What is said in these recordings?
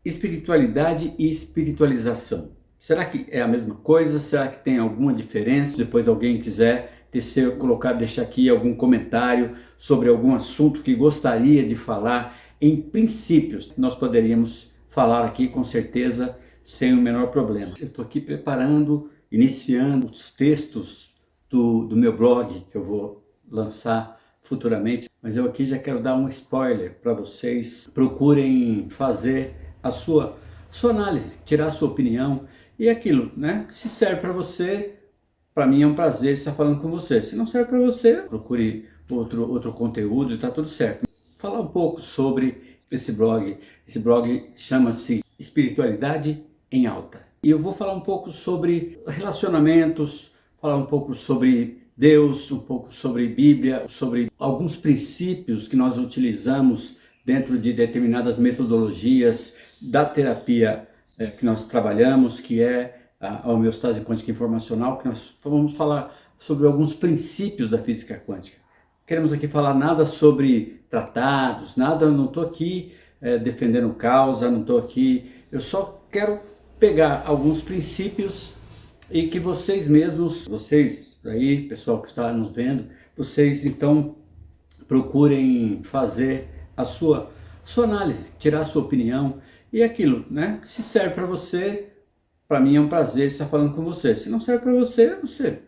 Espiritualidade e espiritualização. Será que é a mesma coisa? Será que tem alguma diferença? Depois alguém quiser deixar aqui algum comentário sobre algum assunto que gostaria de falar. Em princípios, nós poderíamos falar aqui com certeza sem o menor problema. Eu estou aqui iniciando os textos do meu blog que eu vou lançar futuramente, mas eu aqui já quero dar um spoiler para vocês. Procurem fazer a sua análise, tirar a sua opinião e aquilo, né? Se serve para você, para mim é um prazer estar falando com você. Se não serve para você, procure outro conteúdo e tá tudo certo. Falar um pouco sobre esse blog. Esse blog chama-se Espiritualidade em Alta. E eu vou falar um pouco sobre relacionamentos, falar um pouco sobre Deus, um pouco sobre Bíblia, sobre alguns princípios que nós utilizamos dentro de determinadas metodologias da terapia que nós trabalhamos, que é a homeostase quântica informacional, que nós vamos falar sobre alguns princípios da física quântica. Queremos aqui falar nada sobre tratados, nada, não estou aqui defendendo causa, não estou aqui, eu só quero pegar alguns princípios e que vocês mesmos, vocês aí, pessoal que está nos vendo, vocês então procurem fazer a sua análise, tirar a sua opinião e aquilo, né? Se serve para você, para mim é um prazer estar falando com você. Se não serve para você, você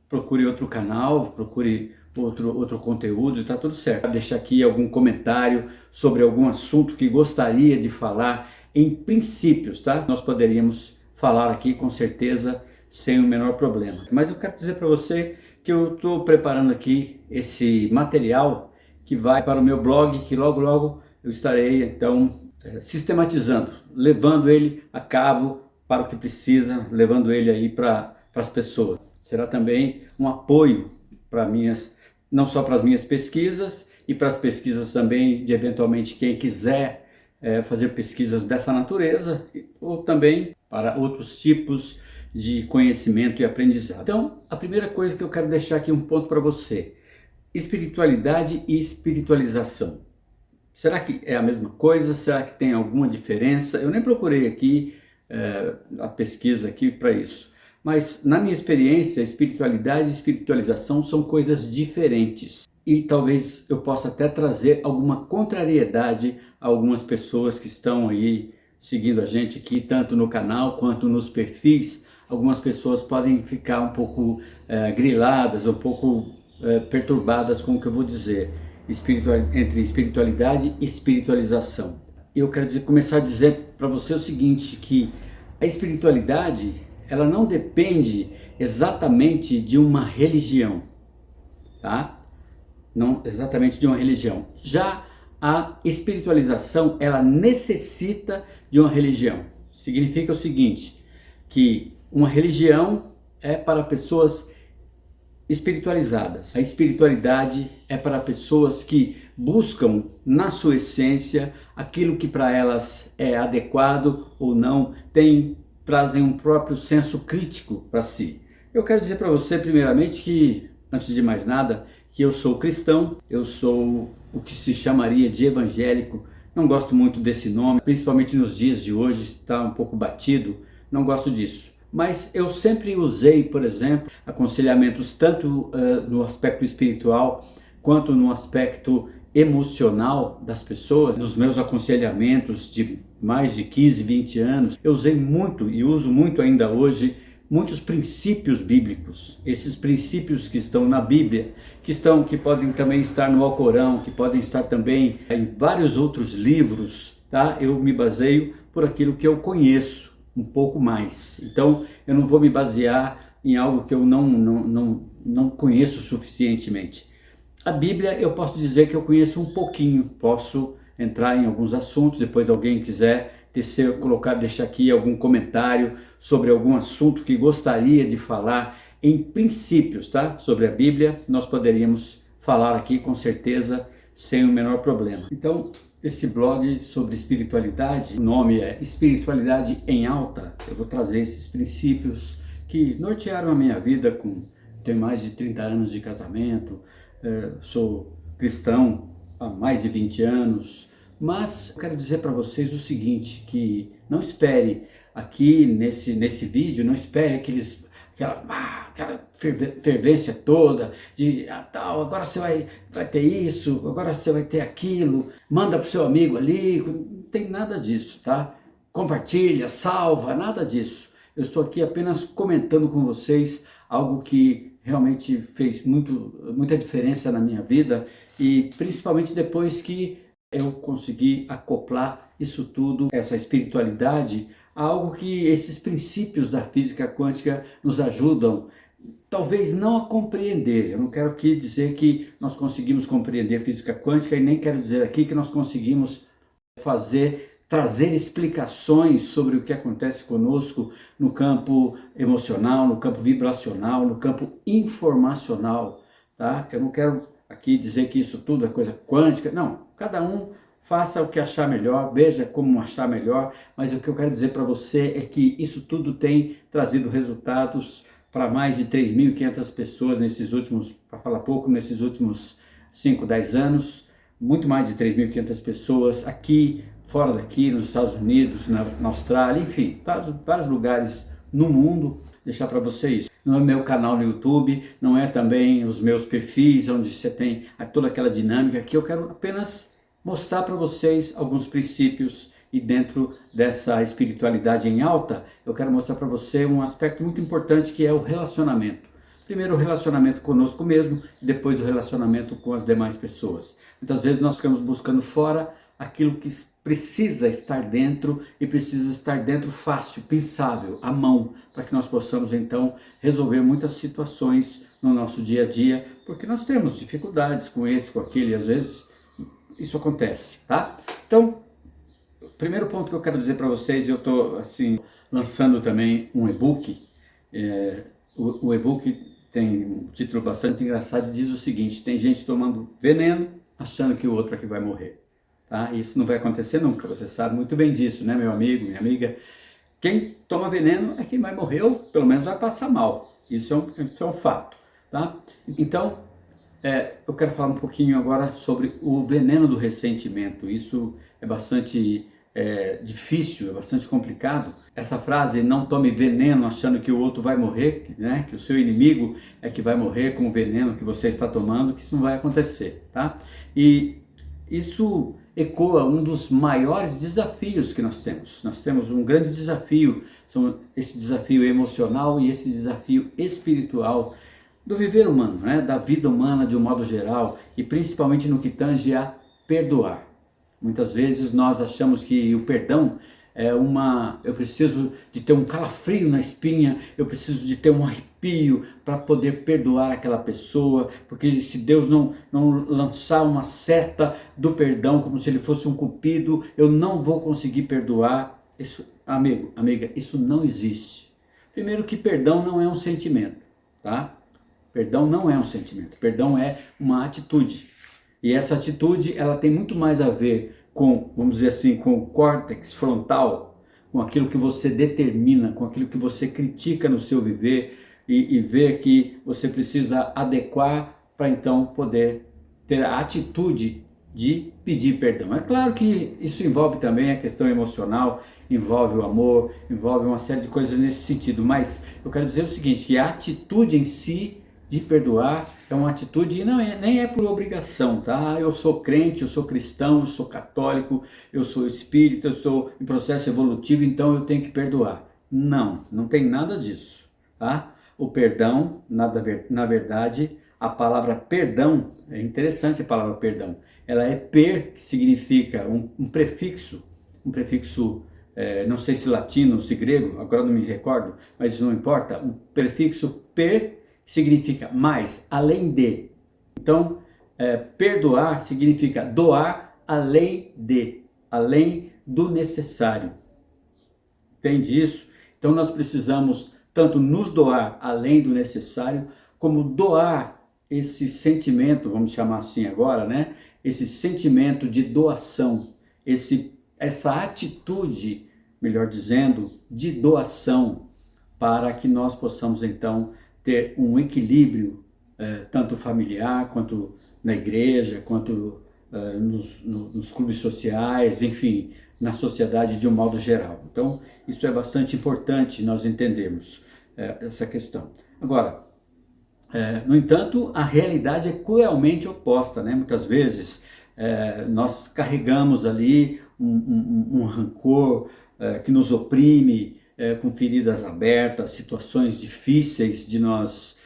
procure outro canal, procure outro conteúdo e tá tudo certo. Deixar aqui algum comentário sobre algum assunto que gostaria de falar. Em princípios, tá? Nós poderíamos falar aqui com certeza sem o menor problema. Mas eu quero dizer para você que eu estou preparando aqui esse material que vai para o meu blog, que logo logo eu estarei então sistematizando, levando ele a cabo para o que precisa, levando ele aí para as pessoas. Será também um apoio para não só para as minhas pesquisas e para as pesquisas também de eventualmente quem quiser fazer pesquisas dessa natureza, ou também para outros tipos de conhecimento e aprendizado. Então, a primeira coisa que eu quero deixar aqui um ponto para você: espiritualidade e espiritualização. Será que é a mesma coisa? Será que tem alguma diferença? Eu nem procurei aqui a pesquisa aqui para isso. Mas na minha experiência, espiritualidade e espiritualização são coisas diferentes. E talvez eu possa até trazer alguma contrariedade a algumas pessoas que estão aí seguindo a gente aqui, tanto no canal quanto nos perfis. Algumas pessoas podem ficar um pouco griladas, um pouco perturbadas com o que eu vou dizer. Entre espiritualidade e espiritualização. Eu quero começar a dizer para você o seguinte, que a espiritualidade, ela não depende exatamente de uma religião, tá? Não exatamente de uma religião. Já a espiritualização, ela necessita de uma religião. Significa o seguinte, que uma religião é para pessoas espiritualizadas. A espiritualidade é para pessoas que buscam na sua essência aquilo que para elas é adequado ou não, trazem um próprio senso crítico para si. Eu quero dizer para você primeiramente que, antes de mais nada, que eu sou cristão, eu sou o que se chamaria de evangélico. Não gosto muito desse nome, principalmente nos dias de hoje, está um pouco batido, não gosto disso. Mas eu sempre usei, por exemplo, aconselhamentos tanto no aspecto espiritual quanto no aspecto emocional das pessoas. Nos meus aconselhamentos de mais de 15, 20 anos, eu usei muito e uso muito ainda hoje muitos princípios bíblicos. Esses princípios que estão na Bíblia, que podem também estar no Alcorão, que podem estar também em vários outros livros, tá? Eu me baseio por aquilo que eu conheço um pouco mais. Então, eu não vou me basear em algo que eu não conheço suficientemente. A Bíblia, eu posso dizer que eu conheço um pouquinho, posso entrar em alguns assuntos, depois alguém quiser deixar aqui algum comentário sobre algum assunto que gostaria de falar. Em princípios, tá? Sobre a Bíblia, nós poderíamos falar aqui com certeza sem o menor problema. Então, esse blog sobre espiritualidade, o nome é Espiritualidade em Alta. Eu vou trazer esses princípios que nortearam a minha vida. Tenho mais de 30 anos de casamento, sou cristão há mais de 20 anos, Mas eu quero dizer para vocês o seguinte, que não espere aqui nesse vídeo, não espere aquela fervência toda de tal, agora você vai ter isso, agora você vai ter aquilo, manda para o seu amigo ali, não tem nada disso, tá? Compartilha, salva, nada disso. Eu estou aqui apenas comentando com vocês algo que realmente fez muita diferença na minha vida e principalmente depois que eu consegui acoplar isso tudo, essa espiritualidade, a algo que esses princípios da física quântica nos ajudam, talvez não a compreender. Eu não quero aqui dizer que nós conseguimos compreender a física quântica e nem quero dizer aqui que nós conseguimos trazer explicações sobre o que acontece conosco no campo emocional, no campo vibracional, no campo informacional, tá? Eu não quero aqui dizer que isso tudo é coisa quântica, não. Cada um faça o que achar melhor, veja como achar melhor, mas o que eu quero dizer para você é que isso tudo tem trazido resultados para mais de 3.500 pessoas nesses últimos, para falar pouco, nesses últimos 5, 10 anos, muito mais de 3.500 pessoas aqui, fora daqui, nos Estados Unidos, na Austrália, enfim, vários lugares no mundo. Deixar para vocês, não é meu canal no YouTube, não é também os meus perfis, onde você tem toda aquela dinâmica, aqui eu quero apenas mostrar para vocês alguns princípios e dentro dessa espiritualidade em alta, eu quero mostrar para você um aspecto muito importante que é o relacionamento. Primeiro o relacionamento conosco mesmo, depois o relacionamento com as demais pessoas. Muitas vezes nós ficamos buscando fora aquilo que precisa estar dentro e precisa estar dentro fácil, pensável, à mão, para que nós possamos então resolver muitas situações no nosso dia a dia, porque nós temos dificuldades com esse, com aquele, e às vezes isso acontece, tá? Então, o primeiro ponto que eu quero dizer para vocês, eu estou assim lançando também um e-book. O e-book tem um título bastante engraçado, diz o seguinte: tem gente tomando veneno achando que o outro é que vai morrer. Tá? Isso não vai acontecer nunca, você sabe muito bem disso, né, meu amigo, minha amiga? Quem toma veneno é quem vai morrer ou pelo menos vai passar mal. Isso é um fato, tá? Então, eu quero falar um pouquinho agora sobre o veneno do ressentimento. Isso é bastante difícil, é bastante complicado. Essa frase, não tome veneno achando que o outro vai morrer, né? Que o seu inimigo é que vai morrer com o veneno que você está tomando, que isso não vai acontecer, tá? E isso ecoa um dos maiores desafios que nós temos. Nós temos um grande desafio, esse desafio emocional e esse desafio espiritual do viver humano, né? Da vida humana de um modo geral e principalmente no que tange a perdoar. Muitas vezes nós achamos que o perdão eu preciso de ter um calafrio na espinha, eu preciso de ter um arrepio para poder perdoar aquela pessoa, porque se Deus não lançar uma seta do perdão, como se ele fosse um cupido, eu não vou conseguir perdoar. Isso, amigo, amiga, isso não existe. Primeiro que perdão não é um sentimento, tá? Perdão não é um sentimento, perdão é uma atitude. E essa atitude, ela tem muito mais a ver com, vamos dizer assim, com o córtex frontal, com aquilo que você determina, com aquilo que você critica no seu viver e vê que você precisa adequar para então poder ter a atitude de pedir perdão. É claro que isso envolve também a questão emocional, envolve o amor, envolve uma série de coisas nesse sentido, mas eu quero dizer o seguinte, que a atitude em si de perdoar é uma atitude e nem é por obrigação, tá? Eu sou crente, eu sou cristão, eu sou católico, eu sou espírita, eu sou em processo evolutivo, então eu tenho que perdoar. Não tem nada disso, tá? O perdão, na verdade, a palavra perdão, é interessante a palavra perdão, ela é que significa um prefixo, não sei se latino ou se grego, agora não me recordo, mas isso não importa, um prefixo significa mais, além de. Então, perdoar significa doar além do necessário. Entende isso? Então nós precisamos tanto nos doar além do necessário, como doar esse sentimento, vamos chamar assim agora, né? Esse sentimento de doação, essa atitude, melhor dizendo, de doação, para que nós possamos então ter um equilíbrio, tanto familiar, quanto na igreja, quanto nos clubes sociais, enfim, na sociedade de um modo geral. Então, isso é bastante importante nós entendermos essa questão. Agora, no entanto, a realidade é cruelmente oposta, né? Muitas vezes nós carregamos ali um rancor que nos oprime, com feridas abertas, situações difíceis de nós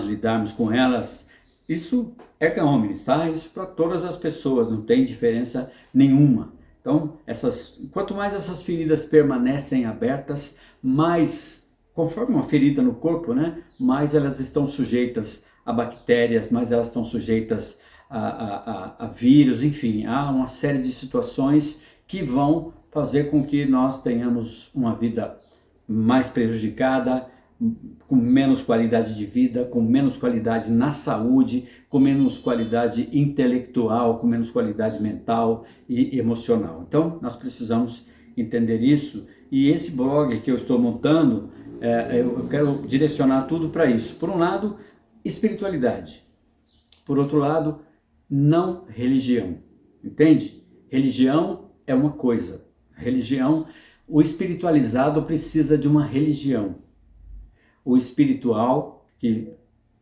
lidarmos com elas. Isso erga omnes, tá? Isso para todas as pessoas, não tem diferença nenhuma. Então, quanto mais essas feridas permanecem abertas, mais, conforme uma ferida no corpo, né, mais elas estão sujeitas a bactérias, mais elas estão sujeitas a vírus, enfim, há uma série de situações que vão fazer com que nós tenhamos uma vida mais prejudicada, com menos qualidade de vida, com menos qualidade na saúde, com menos qualidade intelectual, com menos qualidade mental e emocional. Então, nós precisamos entender isso, e esse blog que eu estou montando, eu quero direcionar tudo para isso. Por um lado, espiritualidade. Por outro lado, não religião. Entende? Religião é uma coisa. Religião, o espiritualizado precisa de uma religião. O espiritual, que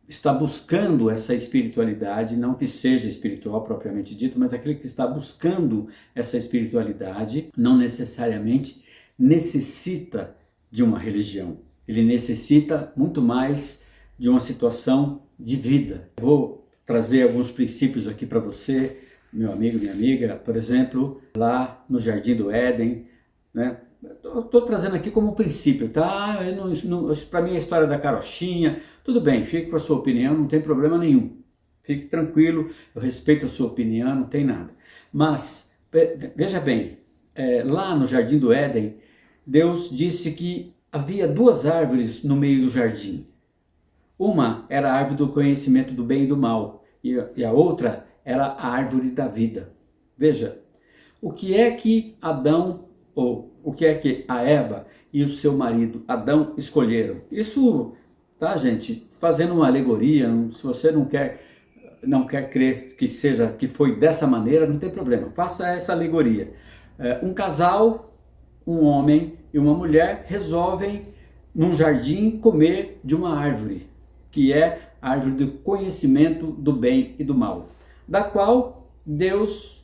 está buscando essa espiritualidade, não que seja espiritual propriamente dito, mas aquele que está buscando essa espiritualidade, não necessariamente necessita de uma religião. Ele necessita muito mais de uma situação de vida. Eu vou trazer alguns princípios aqui para você, meu amigo, minha amiga. Por exemplo, lá no Jardim do Éden, né? Estou trazendo aqui como um princípio, tá? Para mim é a história da carochinha. Tudo bem, fique com a sua opinião, não tem problema nenhum. Fique tranquilo, eu respeito a sua opinião, não tem nada. Mas, veja bem, lá no Jardim do Éden, Deus disse que havia duas árvores no meio do jardim. Uma era a árvore do conhecimento do bem e do mal, e a outra era a árvore da vida. Veja, o que é que o que é que a Eva e o seu marido Adão escolheram? Isso, tá, gente? Fazendo uma alegoria, se você não quer crer que foi dessa maneira, não tem problema, faça essa alegoria. Um casal, um homem e uma mulher resolvem num jardim comer de uma árvore, que é a árvore do conhecimento do bem e do mal, da qual Deus,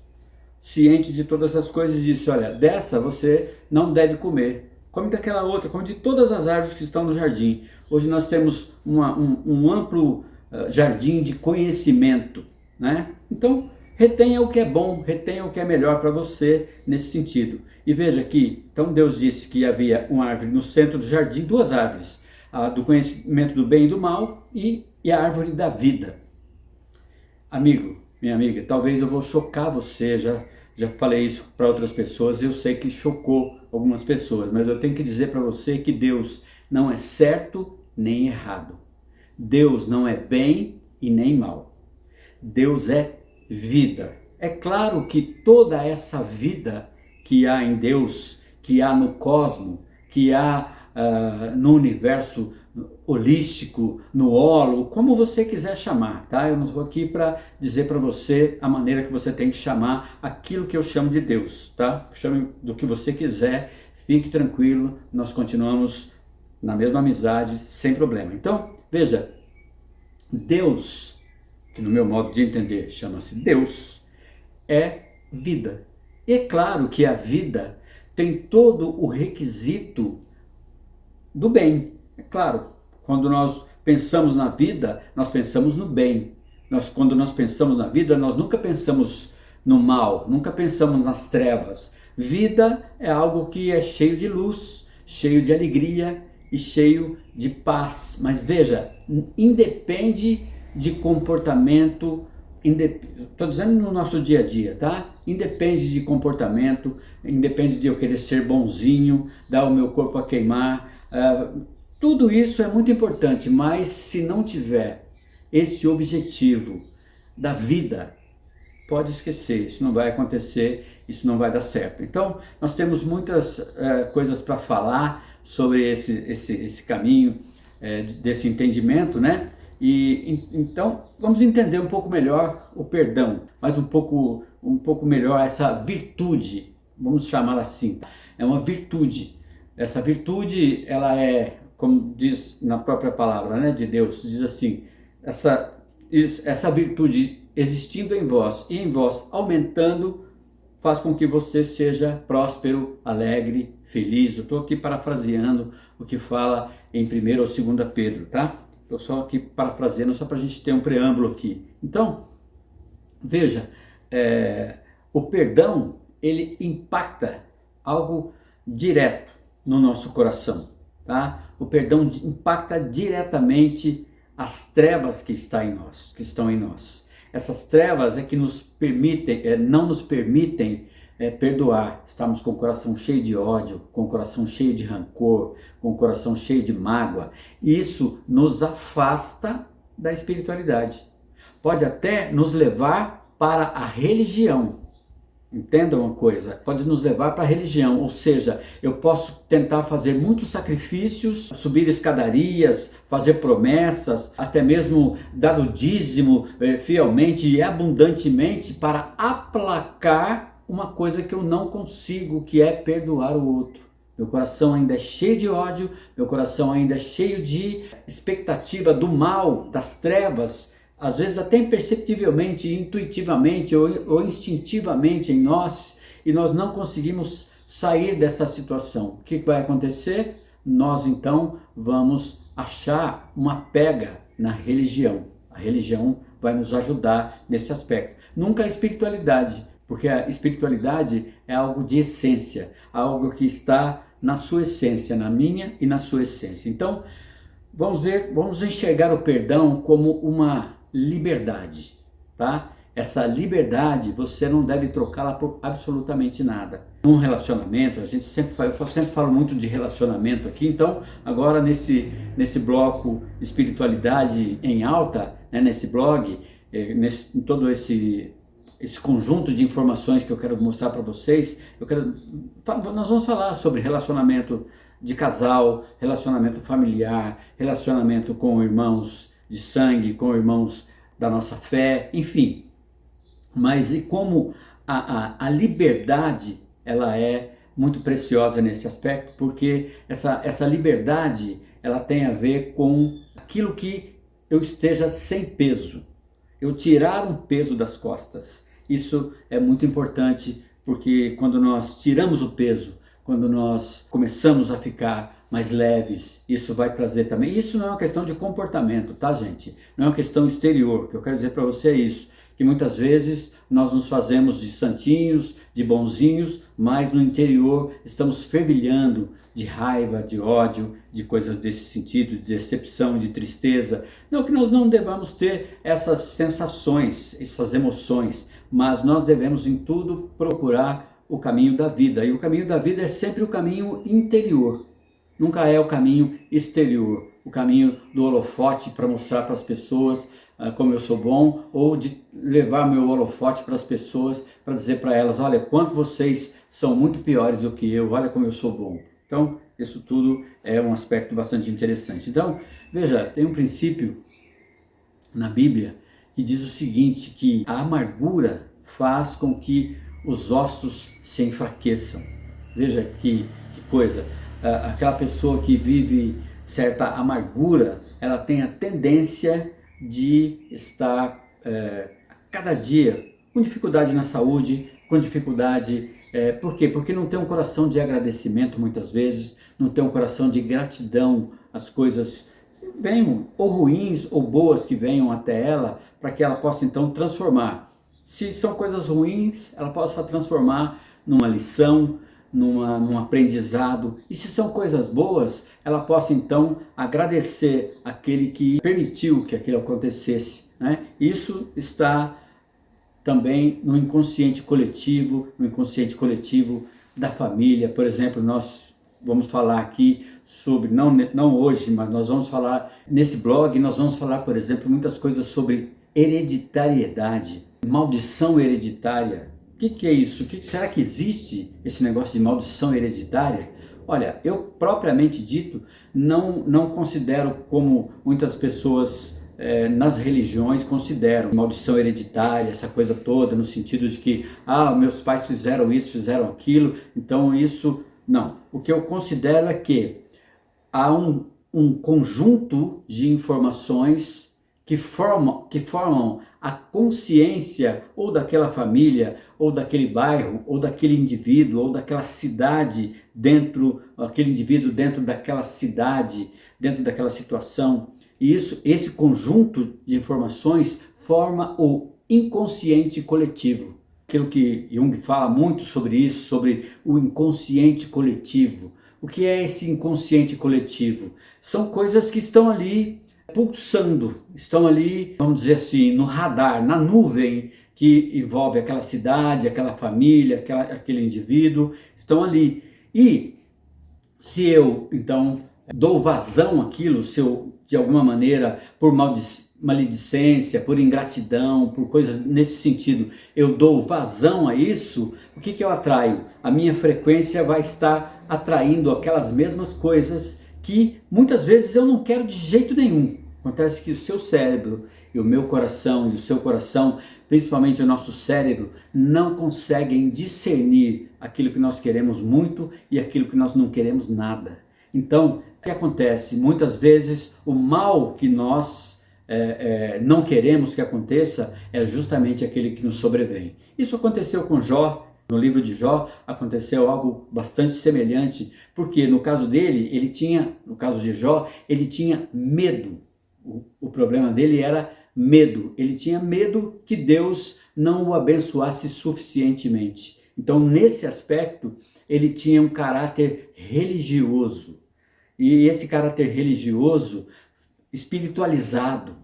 ciente de todas as coisas, disse: olha, dessa você não deve comer, come daquela outra, come de todas as árvores que estão no jardim. Hoje nós temos um amplo jardim de conhecimento, né? Então, retenha o que é bom, retenha o que é melhor para você nesse sentido. E veja que, então Deus disse que havia uma árvore no centro do jardim, duas árvores, a do conhecimento do bem e do mal e a árvore da vida. Amigo, minha amiga, talvez eu vou chocar você, já falei isso para outras pessoas, eu sei que chocou algumas pessoas, mas eu tenho que dizer para você que Deus não é certo nem errado. Deus não é bem e nem mal. Deus é vida. É claro que toda essa vida que há em Deus, que há no cosmos, que há no universo holístico, no holo, como você quiser chamar, tá? Eu não estou aqui para dizer para você a maneira que você tem que chamar aquilo que eu chamo de Deus, tá? Chame do que você quiser, fique tranquilo, nós continuamos na mesma amizade, sem problema. Então, veja, Deus, que no meu modo de entender chama-se Deus, é vida. E é claro que a vida tem todo o requisito do bem. É claro, quando nós pensamos na vida, nós pensamos no bem. Quando nós pensamos na vida, nós nunca pensamos no mal, nunca pensamos nas trevas. Vida é algo que é cheio de luz, cheio de alegria e cheio de paz. Mas veja, independe de comportamento, estou dizendo no nosso dia a dia, tá? Independe de comportamento, independe de eu querer ser bonzinho, dar o meu corpo a queimar. Tudo isso é muito importante, mas se não tiver esse objetivo da vida, pode esquecer, isso não vai acontecer, isso não vai dar certo. Então, nós temos muitas coisas para falar sobre esse caminho, desse entendimento, né? E então, vamos entender um pouco melhor o perdão, mas um pouco um pouco melhor essa virtude, vamos chamar assim. É uma virtude. Essa virtude, ela é, como diz na própria palavra, né, de Deus, diz assim, essa virtude existindo em vós e em vós aumentando, faz com que você seja próspero, alegre, feliz. Eu estou aqui parafraseando o que fala em 1º ou 2º Pedro, tá? Estou só aqui parafraseando, só para a gente ter um preâmbulo aqui. Então, veja, o perdão, ele impacta algo direto no nosso coração, tá? O perdão impacta diretamente as trevas que estão em nós. Essas trevas é que nos permitem, não nos permitem perdoar. Estamos com o coração cheio de ódio, com o coração cheio de rancor, com o coração cheio de mágoa. E isso nos afasta da espiritualidade. Pode até nos levar para a religião. Entenda uma coisa, pode nos levar para a religião, ou seja, eu posso tentar fazer muitos sacrifícios, subir escadarias, fazer promessas, até mesmo dar o dízimo fielmente e abundantemente para aplacar uma coisa que eu não consigo, que é perdoar o outro. Meu coração ainda é cheio de ódio, meu coração ainda é cheio de expectativa do mal, das trevas, às vezes até imperceptivelmente, intuitivamente ou instintivamente em nós, e nós não conseguimos sair dessa situação. O que vai acontecer? Nós então vamos achar uma pega na religião. A religião vai nos ajudar nesse aspecto. Nunca a espiritualidade, porque a espiritualidade é algo de essência, algo que está na sua essência, na minha e na sua essência. Então, vamos enxergar o perdão como uma liberdade, tá? Essa liberdade você não deve trocá-la por absolutamente nada. Num relacionamento, eu sempre falo muito de relacionamento aqui, então agora nesse bloco Espiritualidade em Alta, né, nesse blog, em todo esse conjunto de informações que eu quero mostrar para vocês, nós vamos falar sobre relacionamento de casal, relacionamento familiar, relacionamento com irmãos de sangue, com irmãos da nossa fé, enfim. Mas e como a liberdade, ela é muito preciosa nesse aspecto, porque essa liberdade, ela tem a ver com aquilo que eu esteja sem peso, eu tirar um peso das costas. Isso é muito importante, porque quando nós tiramos o peso, quando nós começamos a ficar mais leves, isso vai trazer também. Isso não é uma questão de comportamento, tá, gente? Não é uma questão exterior. O que eu quero dizer para você é isso, que muitas vezes nós nos fazemos de santinhos, de bonzinhos, mas no interior estamos fervilhando de raiva, de ódio, de coisas desse sentido, de decepção, de tristeza. Não que nós não devamos ter essas sensações, essas emoções, mas nós devemos em tudo procurar o caminho da vida. E o caminho da vida é sempre o caminho interior. Nunca é o caminho exterior, o caminho do holofote para mostrar para as pessoas como eu sou bom, ou de levar meu holofote para as pessoas para dizer para elas, olha, quanto vocês são muito piores do que eu, olha como eu sou bom. Então, isso tudo é um aspecto bastante interessante. Então, veja, tem um princípio na Bíblia que diz o seguinte, que a amargura faz com que os ossos se enfraqueçam. Veja que coisa. Aquela pessoa que vive certa amargura, ela tem a tendência de estar cada dia com dificuldade na saúde, com dificuldade, por quê? Porque não tem um coração de agradecimento muitas vezes, não tem um coração de gratidão às coisas que venham, ou ruins ou boas que venham até ela, para que ela possa então transformar. Se são coisas ruins, ela possa transformar numa lição, num aprendizado, e se são coisas boas, ela possa então agradecer aquele que permitiu que aquilo acontecesse, né? Isso está também no inconsciente coletivo da família. Por exemplo, nós vamos falar aqui sobre, não hoje, mas nós vamos falar nesse blog, nós vamos falar, por exemplo, muitas coisas sobre hereditariedade, maldição hereditária. O que é isso? Será que existe esse negócio de maldição hereditária? Olha, eu propriamente dito não considero como muitas pessoas nas religiões consideram. Maldição hereditária, essa coisa toda, no sentido de que, meus pais fizeram isso, fizeram aquilo, então isso... Não, o que eu considero é que há um conjunto de informações que formam a consciência ou daquela família, ou daquele bairro, ou daquele indivíduo, ou daquela cidade aquele indivíduo dentro daquela cidade, dentro daquela situação. E esse conjunto de informações forma o inconsciente coletivo. Aquilo que Jung fala muito sobre isso, sobre o inconsciente coletivo. O que é esse inconsciente coletivo? São coisas que estão ali pulsando, estão ali, vamos dizer assim, no radar, na nuvem que envolve aquela cidade, aquela família, aquele indivíduo, estão ali. E se eu, então, dou vazão àquilo, se eu, de alguma maneira, por maledicência, por ingratidão, por coisas nesse sentido, eu dou vazão a isso, o que eu atraio? A minha frequência vai estar atraindo aquelas mesmas coisas que muitas vezes eu não quero de jeito nenhum. Acontece que o seu cérebro e o meu coração e o seu coração, principalmente o nosso cérebro, não conseguem discernir aquilo que nós queremos muito e aquilo que nós não queremos nada. Então, o que acontece? Muitas vezes o mal que nós não queremos que aconteça é justamente aquele que nos sobrevém. Isso aconteceu com Jó. No livro de Jó aconteceu algo bastante semelhante, porque no caso dele, no caso de Jó, ele tinha medo. O problema dele era medo. Ele tinha medo que Deus não o abençoasse suficientemente. Então, nesse aspecto, ele tinha um caráter religioso. E esse caráter religioso, espiritualizado,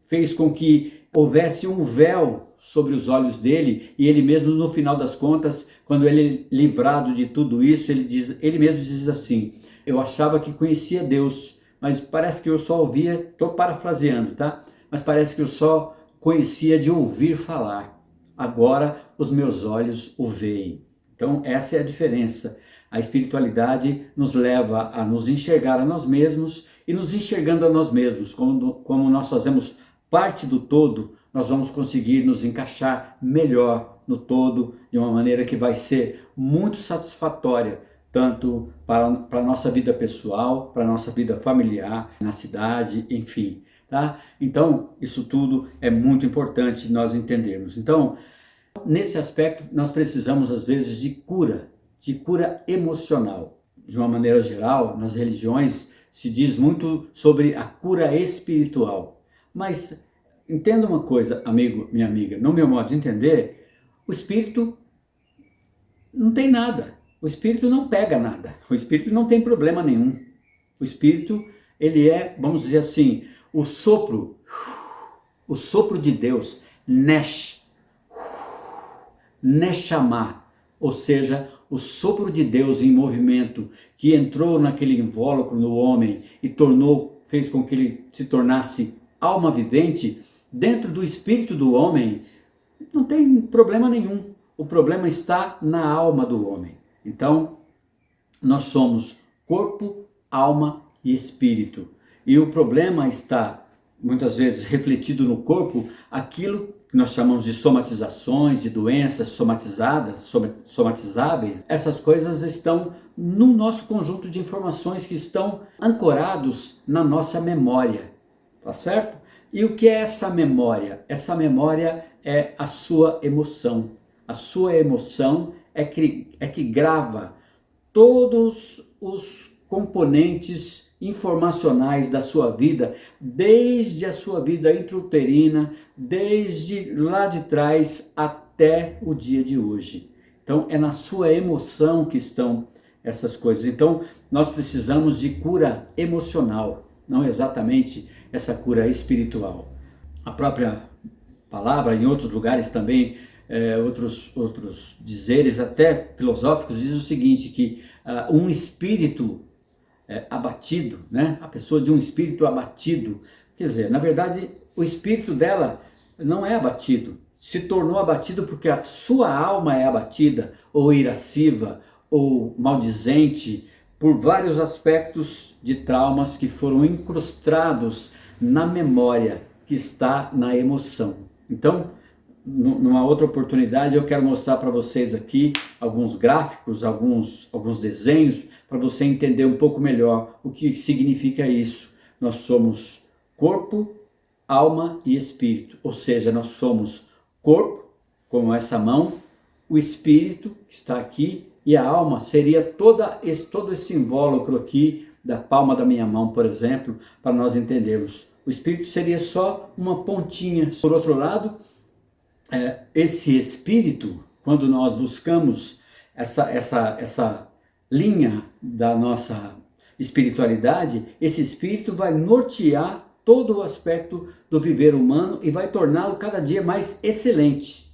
fez com que houvesse um véu sobre os olhos dele, e ele mesmo, no final das contas, quando ele é livrado de tudo isso, ele mesmo diz assim: eu achava que conhecia Deus, mas parece que eu só ouvia, estou parafraseando, tá? Mas parece que eu só conhecia de ouvir falar. Agora os meus olhos o veem. Então essa é a diferença. A espiritualidade nos leva a nos enxergar a nós mesmos, e nos enxergando a nós mesmos, como nós fazemos parte do todo, nós vamos conseguir nos encaixar melhor no todo, de uma maneira que vai ser muito satisfatória, tanto para a nossa vida pessoal, para a nossa vida familiar, na cidade, enfim. Tá? Então, isso tudo é muito importante nós entendermos. Então, nesse aspecto, nós precisamos, às vezes, de cura emocional. De uma maneira geral, nas religiões se diz muito sobre a cura espiritual. Mas entenda uma coisa, amigo, minha amiga, no meu modo de entender, o espírito não tem nada. O espírito não pega nada. O espírito não tem problema nenhum. O espírito, ele é, vamos dizer assim, o sopro de Deus, Neshama, ou seja, o sopro de Deus em movimento, que entrou naquele invólucro no homem e fez com que ele se tornasse alma vivente. Dentro do espírito do homem não tem problema nenhum. O problema está na alma do homem. Então, nós somos corpo, alma e espírito. E o problema está, muitas vezes, refletido no corpo, aquilo que nós chamamos de somatizações, de doenças somatizáveis. Essas coisas estão no nosso conjunto de informações que estão ancorados na nossa memória, tá certo? E o que é essa memória? Essa memória é a sua emoção. A sua emoção é que grava todos os componentes informacionais da sua vida, desde a sua vida intrauterina, desde lá de trás até o dia de hoje. Então é na sua emoção que estão essas coisas. Então nós precisamos de cura emocional, não exatamente essa cura espiritual. A própria palavra, em outros lugares também, outros dizeres até filosóficos, diz o seguinte, que um espírito abatido, né? A pessoa de um espírito abatido, quer dizer, na verdade o espírito dela não é abatido, se tornou abatido porque a sua alma é abatida, ou irasciva, ou maldizente, por vários aspectos de traumas que foram incrustados na memória, que está na emoção. Então, numa outra oportunidade, eu quero mostrar para vocês aqui alguns gráficos, alguns desenhos, para você entender um pouco melhor o que significa isso. Nós somos corpo, alma e espírito, ou seja, nós somos corpo, como essa mão, o espírito que está aqui, e a alma seria todo esse invólucro aqui da palma da minha mão, por exemplo, para nós entendermos. O espírito seria só uma pontinha. Por outro lado, esse espírito, quando nós buscamos essa linha da nossa espiritualidade, esse espírito vai nortear todo o aspecto do viver humano e vai torná-lo cada dia mais excelente,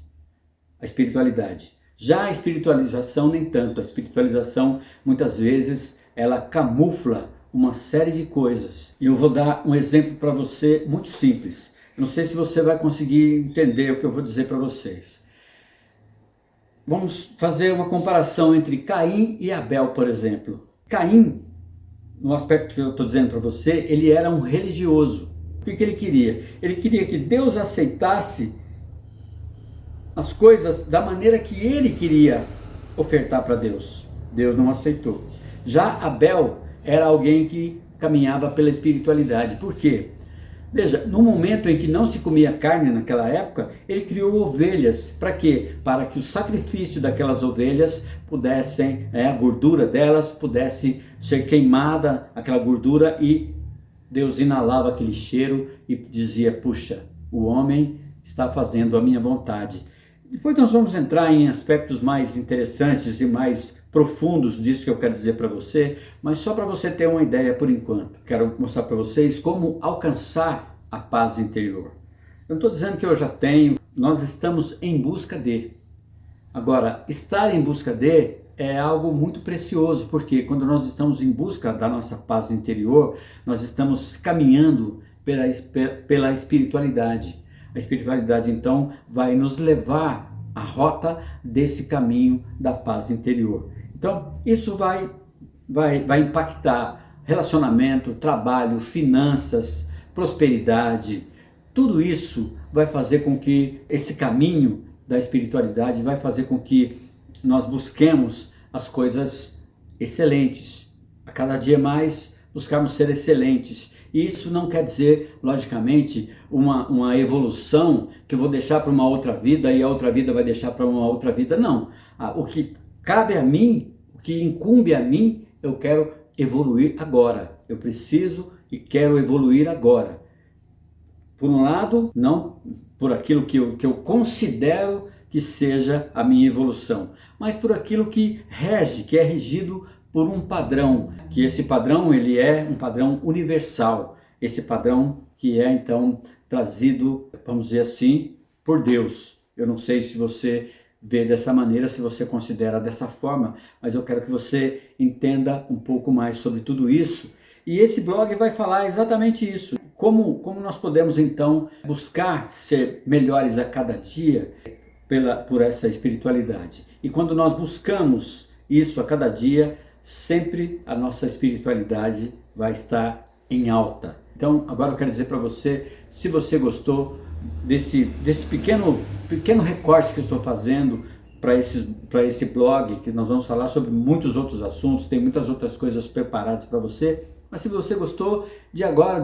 a espiritualidade. Já a espiritualização nem tanto. A espiritualização muitas vezes ela camufla uma série de coisas. E eu vou dar um exemplo para você muito simples. Não sei se você vai conseguir entender o que eu vou dizer para vocês. Vamos fazer uma comparação entre Caim e Abel, por exemplo. Caim, no aspecto que eu estou dizendo para você, ele era um religioso. O que ele queria? Ele queria que Deus aceitasse as coisas da maneira que ele queria ofertar para Deus. Deus não aceitou. Já Abel era alguém que caminhava pela espiritualidade. Por quê? Veja, no momento em que não se comia carne naquela época, ele criou ovelhas. Para quê? Para que o sacrifício daquelas ovelhas pudessem, a gordura delas pudesse ser queimada, aquela gordura, e Deus inalava aquele cheiro e dizia: puxa, o homem está fazendo a minha vontade. Depois nós vamos entrar em aspectos mais interessantes e mais profundos disso que eu quero dizer para você, mas só para você ter uma ideia por enquanto. Quero mostrar para vocês como alcançar a paz interior. Eu não estou dizendo que eu já tenho, nós estamos em busca de. Agora, estar em busca de é algo muito precioso, porque quando nós estamos em busca da nossa paz interior, nós estamos caminhando pela espiritualidade. A espiritualidade, então, vai nos levar à rota desse caminho da paz interior. Então, isso vai impactar relacionamento, trabalho, finanças, prosperidade. Tudo isso vai fazer com que esse caminho da espiritualidade vai fazer com que nós busquemos as coisas excelentes. A cada dia mais, buscarmos ser excelentes. E isso não quer dizer, logicamente, uma evolução que eu vou deixar para uma outra vida e a outra vida vai deixar para uma outra vida. Não. O que cabe a mim, o que incumbe a mim, eu quero evoluir agora. Eu preciso e quero evoluir agora. Por um lado, não por aquilo que eu considero que seja a minha evolução, mas por aquilo que rege, que é regido por um padrão, que esse padrão ele é um padrão universal, esse padrão que é então trazido, vamos dizer assim, por Deus. Eu não sei se você vê dessa maneira, se você considera dessa forma, mas eu quero que você entenda um pouco mais sobre tudo isso. E esse blog vai falar exatamente isso. Como nós podemos então buscar ser melhores a cada dia por essa espiritualidade. E quando nós buscamos isso a cada dia, sempre a nossa espiritualidade vai estar em alta. Então, agora eu quero dizer para você, se você gostou desse pequeno recorte que eu estou fazendo para esse blog, que nós vamos falar sobre muitos outros assuntos, tem muitas outras coisas preparadas para você, mas se você gostou de agora,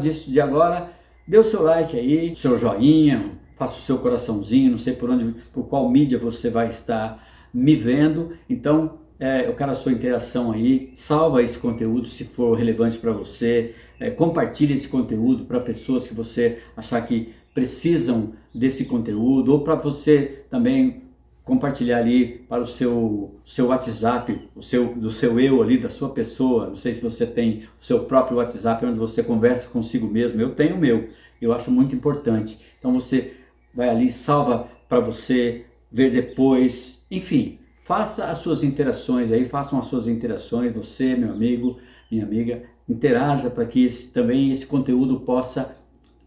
dê o seu like aí, seu joinha, faça o seu coraçãozinho, não sei por qual mídia você vai estar me vendo. Então, eu quero a sua interação aí, salva esse conteúdo se for relevante para você, compartilhe esse conteúdo para pessoas que você achar que precisam desse conteúdo, ou para você também compartilhar ali para o seu WhatsApp, do seu eu ali, da sua pessoa. Não sei se você tem o seu próprio WhatsApp onde você conversa consigo mesmo. Eu tenho o meu, eu acho muito importante. Então você vai ali, salva para você ver depois, enfim. Faça as suas interações aí, façam as suas interações, você, meu amigo, minha amiga, interaja para que também esse conteúdo possa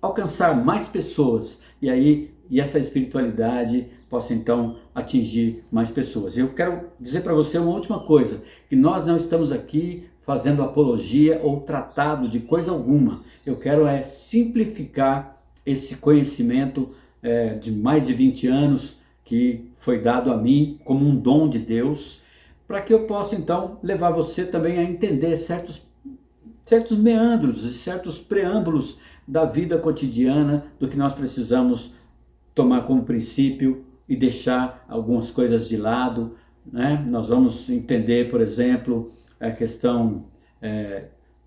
alcançar mais pessoas e essa espiritualidade possa então atingir mais pessoas. Eu quero dizer para você uma última coisa, que nós não estamos aqui fazendo apologia ou tratado de coisa alguma. Eu quero simplificar esse conhecimento de mais de 20 anos que foi dado a mim como um dom de Deus, para que eu possa então levar você também a entender certos meandros e certos preâmbulos da vida cotidiana, do que nós precisamos tomar como princípio e deixar algumas coisas de lado, né? Nós vamos entender, por exemplo, a questão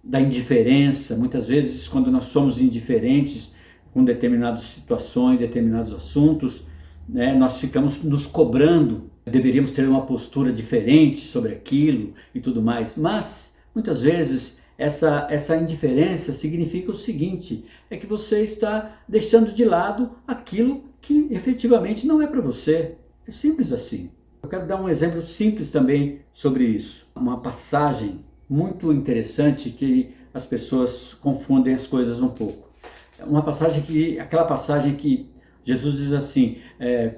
da indiferença. Muitas vezes, quando nós somos indiferentes com determinadas situações, determinados assuntos, né, nós ficamos nos cobrando, deveríamos ter uma postura diferente sobre aquilo e tudo mais, mas muitas vezes essa indiferença significa o seguinte, é que você está deixando de lado aquilo que efetivamente não é para você. É simples assim. Eu quero dar um exemplo simples também sobre isso. Uma passagem muito interessante que as pessoas confundem as coisas um pouco. Aquela passagem que Jesus diz assim,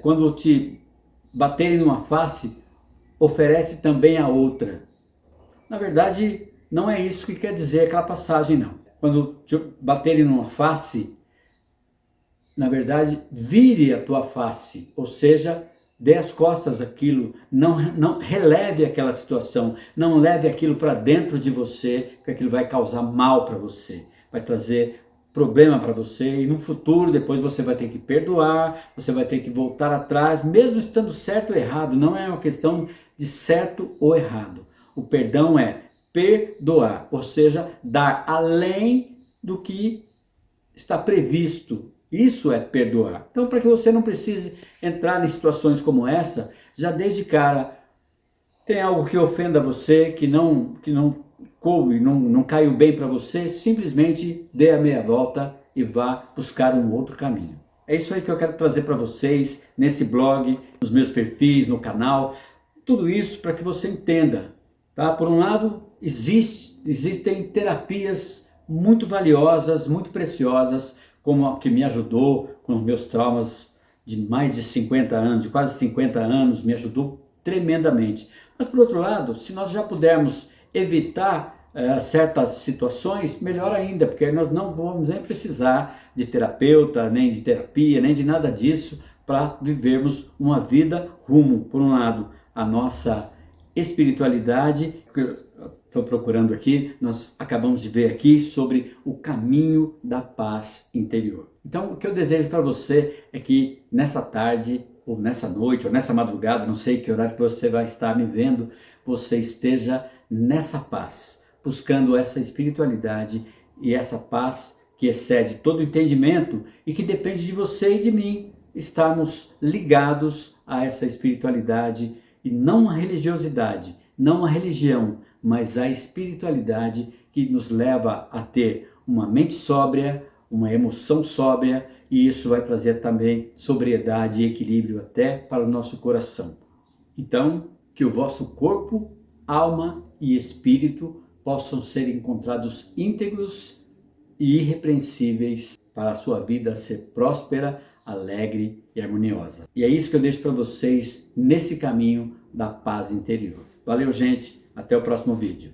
quando te baterem numa face, oferece também a outra. Na verdade, não é isso que quer dizer aquela passagem, não. Quando te baterem numa face, na verdade, vire a tua face, ou seja, dê as costas àquilo, não releve aquela situação, não leve aquilo para dentro de você, porque aquilo vai causar mal para você, vai trazer problema para você e no futuro depois você vai ter que perdoar, você vai ter que voltar atrás, mesmo estando certo ou errado, não é uma questão de certo ou errado. O perdão é perdoar, ou seja, dar além do que está previsto. Isso é perdoar. Então, para que você não precise entrar em situações como essa, já desde cara, tem algo que ofenda você, que não coube, não caiu bem para você, simplesmente dê a meia volta e vá buscar um outro caminho. É isso aí que eu quero trazer para vocês nesse blog, nos meus perfis, no canal, tudo isso para que você entenda. Tá? Por um lado, existem terapias muito valiosas, muito preciosas, como a que me ajudou com os meus traumas de mais de 50 anos, de quase 50 anos, me ajudou tremendamente. Mas por outro lado, se nós já pudermos evitar certas situações, melhor ainda, porque nós não vamos nem precisar de terapeuta, nem de terapia, nem de nada disso, para vivermos uma vida rumo, por um lado, a nossa espiritualidade, que eu estou procurando aqui, nós acabamos de ver aqui sobre o caminho da paz interior. Então, o que eu desejo para você é que nessa tarde, ou nessa noite, ou nessa madrugada, não sei que horário que você vai estar me vendo, você esteja nessa paz, buscando essa espiritualidade e essa paz que excede todo entendimento e que depende de você e de mim estarmos ligados a essa espiritualidade e não a religiosidade, não a religião, mas a espiritualidade que nos leva a ter uma mente sóbria, uma emoção sóbria, e isso vai trazer também sobriedade e equilíbrio até para o nosso coração. Então, que o vosso corpo, alma e espírito possam ser encontrados íntegros e irrepreensíveis para a sua vida ser próspera, alegre e harmoniosa. E é isso que eu deixo para vocês nesse caminho da paz interior. Valeu, gente. Até o próximo vídeo.